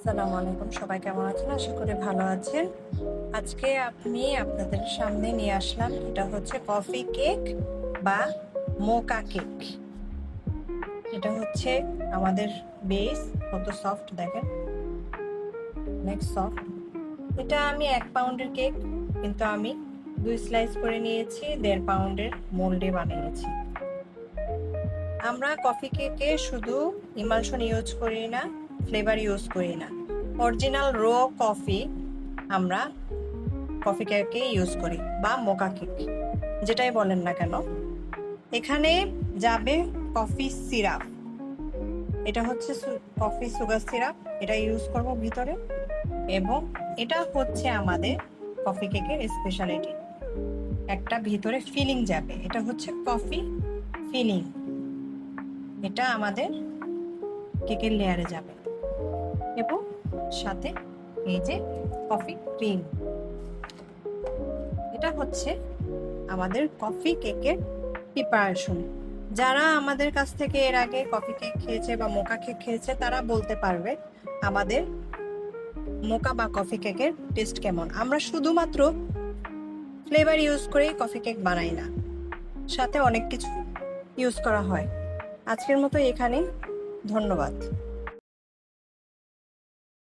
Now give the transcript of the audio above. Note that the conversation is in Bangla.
আসসালামু আলাইকুম, সবাই কেমন আছেন? আশা করি ভালো আছেন। আজকে আমি আপনাদের সামনে নিয়ে আসলাম, এটা হচ্ছে কফি কেক বা মোকা কেক। এটা হচ্ছে আমাদের বেস, কত সফট দেখেন, অনেক সফট। এটা আমি 1 পাউন্ডের কেক, কিন্তু আমি 2 স্লাইস করে নিয়েছি, 1.5 পাউন্ডের মোল্ডে বানিয়েছি। আমরা কফি কেকে শুধু ইমালশন ইউজ করি না, ফ্লেভার ইউজ করি না, অরিজিনাল র কফি আমরা কফি কেকে ইউজ করি বা মোকা কেক, যেটাই বলেন না কেন। এখানে যাবে কফি সিরাপ, এটা হচ্ছে কফি সুগার সিরাপ, এটা ইউজ করব ভিতরে। এবং এটা হচ্ছে আমাদের কফি কেকের স্পেশালিটি, একটা ভিতরে ফিলিং যাবে, এটা হচ্ছে কফি ফিলিং, এটা আমাদের কেকের লেয়ারে যাবে। এবং সাথে এই যে কফি ক্রিম, এটা হচ্ছে আমাদের কফি কেকের প্রিপারেশন। যারা আমাদের কাছ থেকে এর আগে কফি কেক খেয়েছে বা মোকা কেক খেয়েছে, তারা বলতে পারবে আমাদের মোকা বা কফি কেকের টেস্ট কেমন। আমরা শুধুমাত্র ফ্লেভার ইউজ করেই কফি কেক বানাই না, সাথে অনেক কিছু ইউজ করা হয়। আজকের মতো এখানে, ধন্যবাদ।